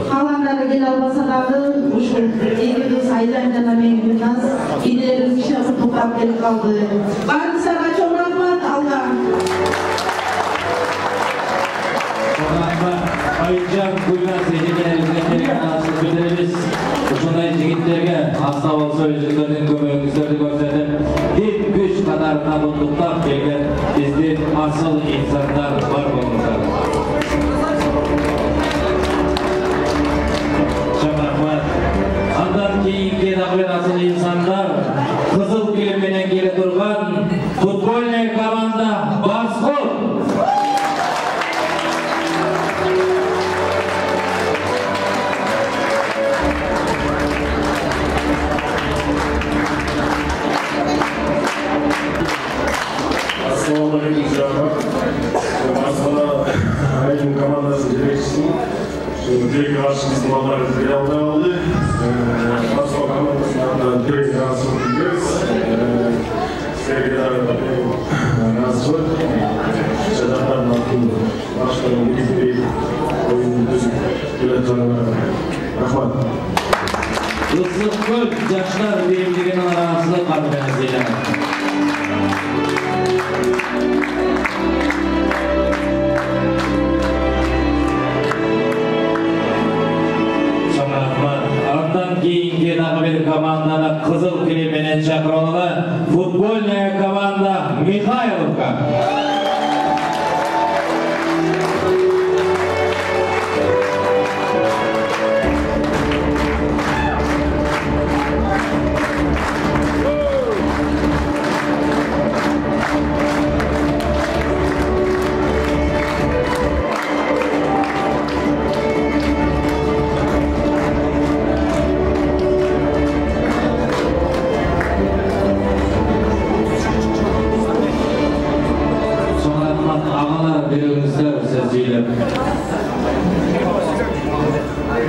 Калгандары келе албаса дагы ушул экибиз Айдан жана мен Гүлназ идеялерибиз кичине куртуктап келип калды. Баарыңыздарга чоң рахмат. Алга. Айжан Гүлназ жигиттерибизге таасир билдиребиз. Ушундай жигиттерге аста болсо өзүңөрдүн көмөгүңүздөрдү көрсөтүп, тил күч катарына бундуктап келген биздин асыл инсандар бар болуңуздар. Чоң рахмат. Андан кийинки дагы асыл инсандар кызыл килим менен келе турган футбольный команда Барскол. Assalamu alaikum jamaat. Masalah Aydın komandası direksiyonu direkt karşımızda olanları ziyarete aldı. Asıl komandasından direkt yansıma gidiyoruz. Sevgiler nasıl? Şedatlar nasıl? Başkanım gibi oyun düzgün yönetimine rahmat. Issiqko'l Yoshlar birligining raislik organizatsiyasi. Andan keyingi dagı bir komandani qizil kilim bilan chaqirib futbolniy komanda Mixaylovka.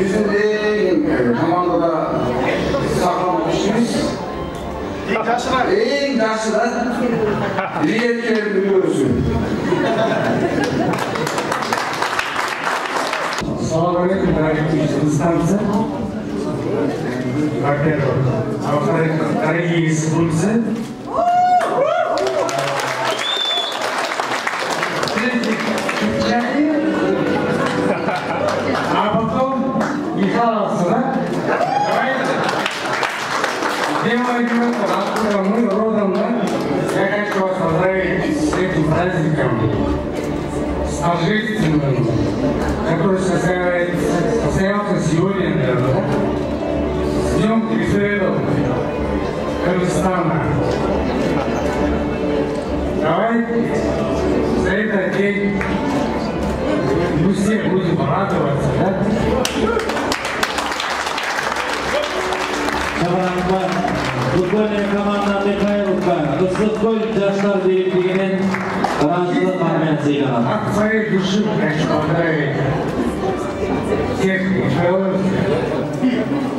Bizim de komandada sağlam işimiz en karşıdan niyetleri biliyorsun. Assalamu alaikum дорогие во-первых. А во-вторых, дорогие испанцы. А потом Михайловцы, да? Давайте. Где мы идем, откуда мы родом, да? Я хочу вас поздравить с этим праздником, с торжественным, который состоялся сегодня, наверное, да? С Днем Переселенцев Кыргызстана. Давайте за этот день мы все будем радоваться, да? Futbolniy komanda Mixaylovka, Issiqko'l Yoshlar birligining raislik organizatsiyasi. От своей души хочу поздравить всех михайловцев,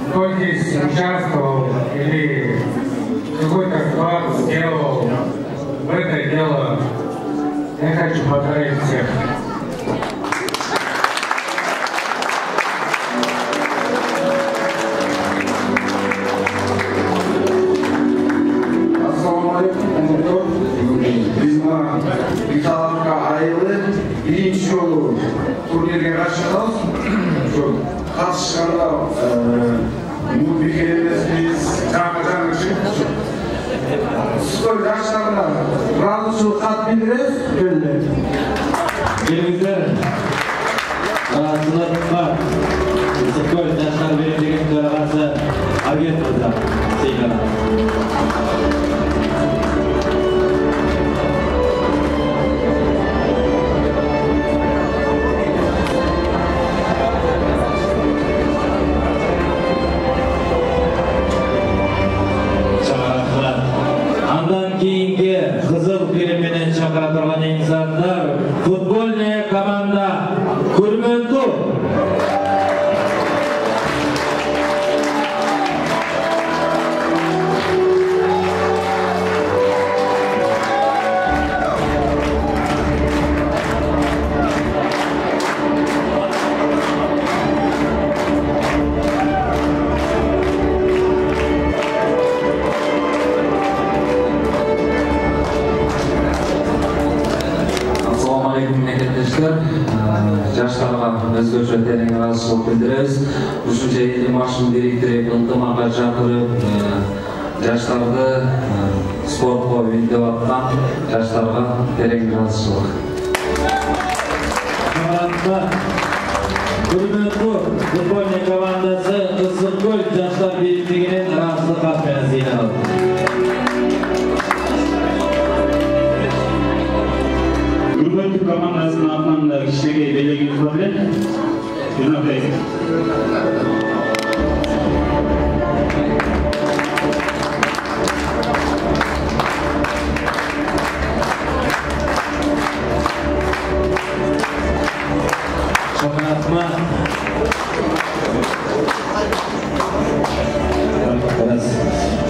кто здесь участвовал или какой-то вклад сделал в это дело. Я хочу поздравить всех. Михайловка айылы биринчи жолу турнирге катышабыз. Катышканда бекер эмеспиз, жаңы чыгып Issiqko'l жаштарына ыраазычылык кат билдиребиз. Келиңиздер. Ыраазычылыкка Issiqko'l Yoshlar birligining төрагасы Агет мырза Сейгана. Andan keyingi qizil kilim bilan chaqira turgan insonlar futbolniy komanda Kurmentu. Айтышкар, жаштарға өзгөчө терең ыраазычылык билдиребиз. Ушунча элди машин бириктирип, ынтымакка чакырып, жаштарды спортко үндеп аткан жаштарга терең ыраазычылык. Күрмөктүү футбольный командасы Ысыккөл жаштар бийликтигинин ыраазычылык кат менен сыйналды. Күрмөктүү командасынын атынан да кичинекей белегибиз бар эле. Жөнөкөй.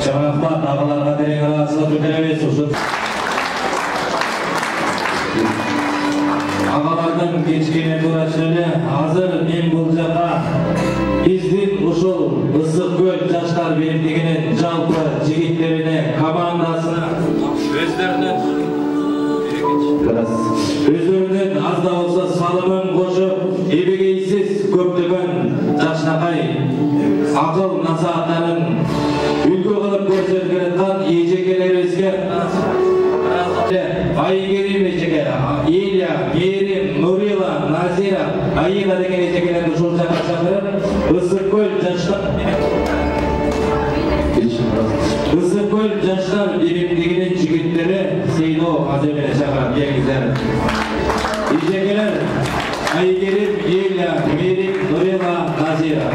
Чаңырақмат ағаларға терең ыраазычылык билдиребиз. Ағалардын кечкене туура эле азыр мен бул жака биздин ушул Ысыккөл жаштар бийликтигинин жалпы жигиттерине командасына өздөрүнүн аз да болсо салымын кошуп, эбегейсиз көптөгөн жашнакай акыл насааттарын үлгү кылып көрсөтүп жаткан эжекелерибизге Айгерим эжеке, Илья, Мерим, Нурила, Назира, Аида деген эжекелерди ушул жака чакырып, Ысыккөл жаштар бийликтигинин жигиттери сыйлоо азыр менен чакырат. Келиңиздер. Эжекелер Айгерим, Илья, Мерим, Нурила, Назира.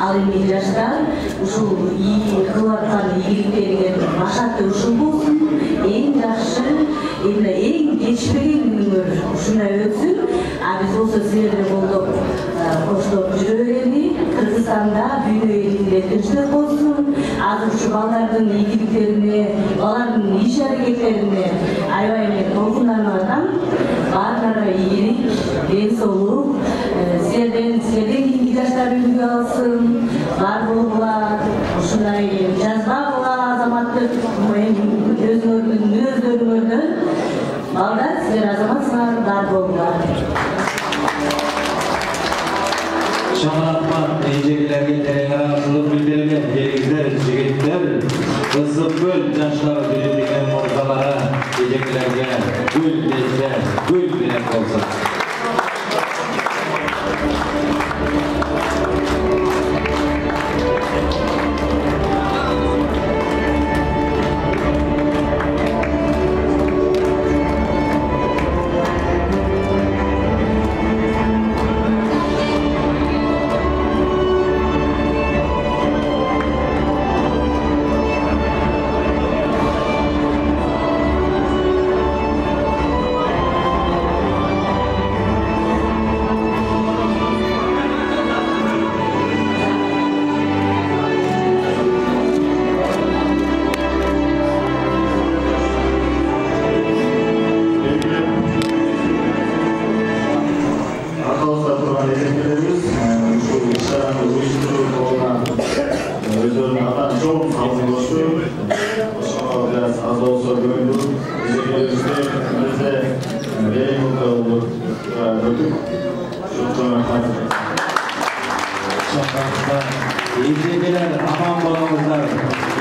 Ал эми жаштар ушул кылаткан ийгиликтерге башаты ушул болсун, эң жакшы, эң жетишпеген күнүңөр ушундай өтсүн. Биз болсо силерди колдоп, коштоп жүрө берели. Кыргызстанда бүт элинде тынчтык болсун. Азыр ушу балдардын ийгиликтерине, алардын иш аракеттерине аябай мен толкунданып атам. Баарына ийгилик, ден соолук, силерден кийинки жаштар үлгү алсын. Бар болгула, ушундай жазбагыла азаматтык өздөрүңөрдөн балдар, силер азаматсыңар, бар болгула. Чаңырақмат эжекелерге терең ыраазычылык билдирген келиңиздер, жигиттер. Ысыккөл жаштар бийликтигинин мырзалары эжекелерге гүл берсе, гүл менен болсун. Ejekeler aman bolаңыздар.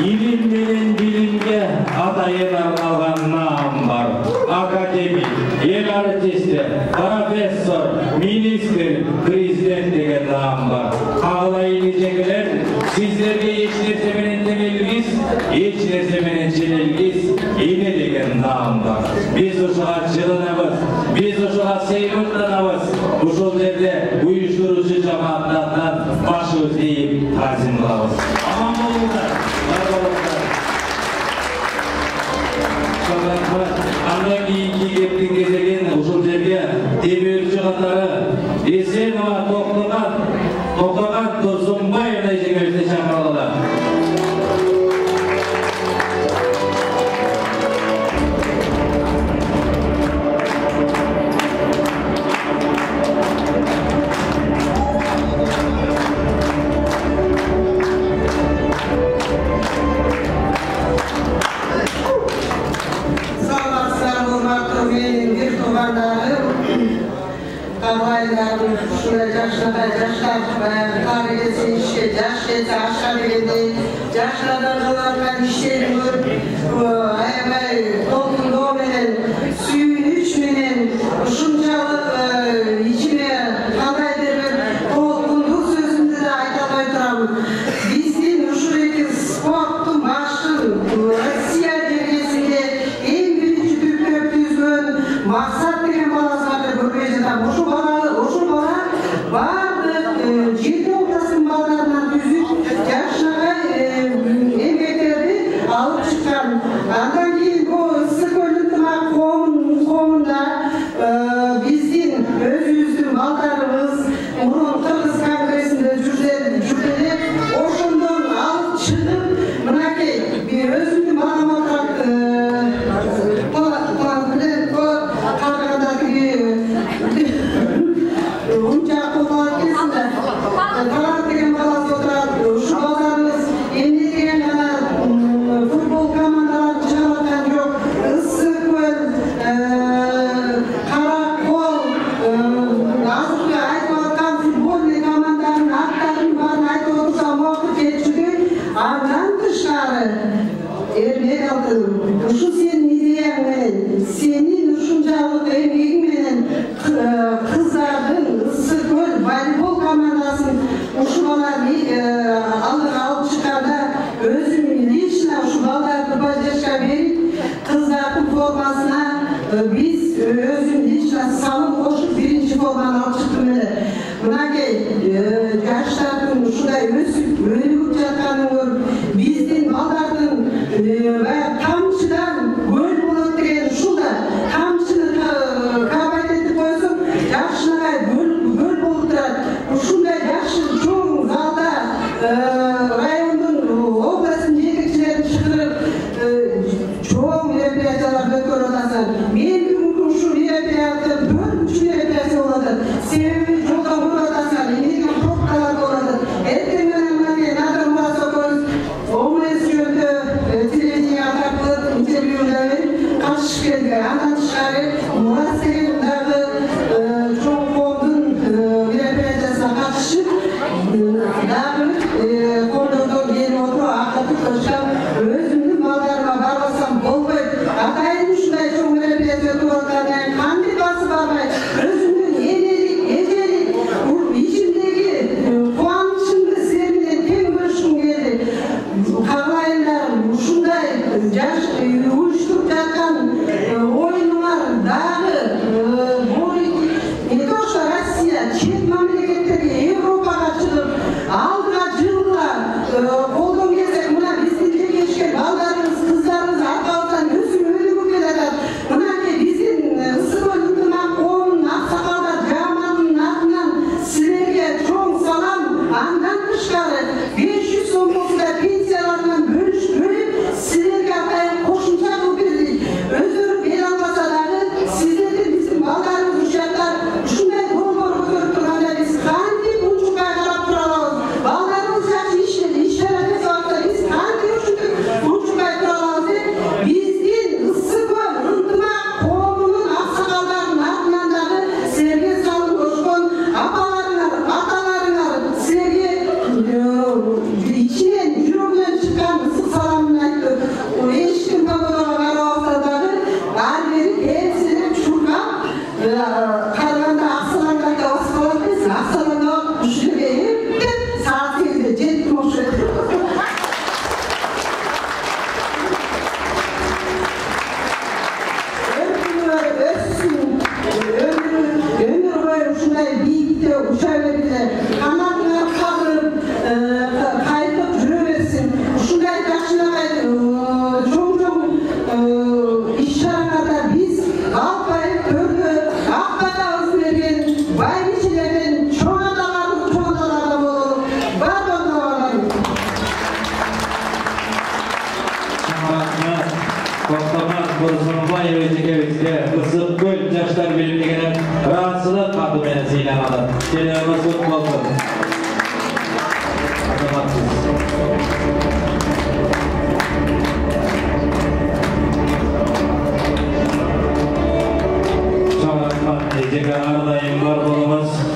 Илим менен билимге атайын арналган наам бар. Академик, эл артисти, профессор, министр, президент деген наам бар. Каалайын эжекелер, сиздерге эч нерсе менен теңелгис, эч нерсе менен ченелгис, эне деген наам бар. Биз ушуга жылынабыз, биз ушуга сыймыктанабыз. Ушул жерде башыбыз ийип таазим кылабыз. Аман болуңдар, бар болуңдар. Андан кийинки кептин кезегин ушул жерге демөөрчү катары Эсенова Токтоган Турсунбаевна эжеңибизди чакыралар. Yaşlardan kalanlar işlerini görüp, aябай толкындоо менен, сүйүүнү күч менен, ушунчалык ичиме кандайдыр бир толкундуу сөзүмдү да айта албай турам. Биздин ушул эки спорттун башын Россия деңгээлинде эң биринчи түркөп түзгөн максат деген баласыңарды көрбөй жатам. Ушул бала бардык жети областтын балдарынан түзүп, жашнагай алып чыккан. Андан кийин бул Ысыккөл ынтымак коомунда биздин өзүбүздүн балдарыбыз мурун Кыргыз конгрессинде жүрдү эле. Ошондон алып чыгып, мынакей өзүмдүн балам отурат караганда унчак болот экенсиң да. Талант деген баласы отурат. Ушул балдарыбыз эмне деген футбол командаларын чыгарткан жок. Ысыккөл, Каракол, азыркы айтып аткан футбольный команданын аттарын баарын айтып отурсам убакыт жетчүгү. Андан тышкары Эрмек Алтын, ушу сенин идеяң менен, сенин ушунчалык эмгегиң менен кыздардын Ысыккөл волейбол командасын ушу баланы алдыга алып чыкканда өзүм лично ушу балдарды поддержка берип, кыздардын формасына биз өзүм лично салым кошуп биринчи форманы алып чыктым эле. Мынакей жаштардын ушундай өсүп өнүгүп жатканын көрүп, биздин балдардын тамчыдан көл болот деген ушул да. Тамчыны кабайт этип койсоң, жакшынагай көл болуп турат. Ушундай жакшы чоң залда райондун областтын жетекчилерин чыгарып чоң мероприятияларды өткөрүп атасың. Мен бүгүнкү ушул мероприятия 4-чү мероприятия болуп атат. Себеби жолдон көрүп атасың, эмнеге пробкалар болуп атат. Эртең менен мынакей Надыр Мурасовбыз ОМС жөнүндө телевиденияга тартылып интервьюда берип катышып келди. Андан тышкары Мурас деген дагы чоң коомдун мероприятиясына катышып дагы коомдордон келип отуруп акыркы көчкөн өзүмдүн балдарыма барбасам болбойт. Атайын ушундай чоң мероприятия өтүп аткандан кийин кантип басып барбай өзүмдүн энелик, эжелик, ичимдеги кубанычымды силер менен тең бөлүшкүм келди. Каалайындар, ушундай жаш уюштуруп жаткан оюнуңар дагы не то что Россия, чет мамлекеттерге, Европага чыгып, алдыга жылга колдон келсек, мына биздин жекешкен балдарыбыз, кыздарыбыз аркабыздан өсүп өнүгүп келатат. Мынакей биздин Ысыккөл ынтымак коомунун аксакалдар жаманынын атынан силерге чоң салам. Андан тышкары 500 сом болсо да пенсияларынан бөлүп, силерге атайын кошумча кылып бердик. Өздөрү бере албаса дагы сиздердин биздин балдарыбыз ушактар ушундай долбоор көтөрүп турганда биз кантип унчуккай карап тура алабыз? Балдарыбыз жакшы иштер жасап атса биз кантип ушинтип унчуккай тура алабыз деп биздин Ысыккөл ынтымак коомунун аксакалдарынын атынан дагы силерге салым кошкон апаларыңар, аталарыңар силерге ичинен жүрөгүнөн чыккан ысык саламын айтып, эч ким погодага карабаса дагы ар бери кеп силер чуркап караганда Аксалаңда басып калат. Аксалаңга ушул жерге эптеп саат 8-де жеттим окшойт. Өмүр бою ушундай бийикте уча бергиле, канатыңар кагылып, сыйланады. Келеріңіз құтты болсын. Азаматсыз. Ежегі ардайым бар болыңыз.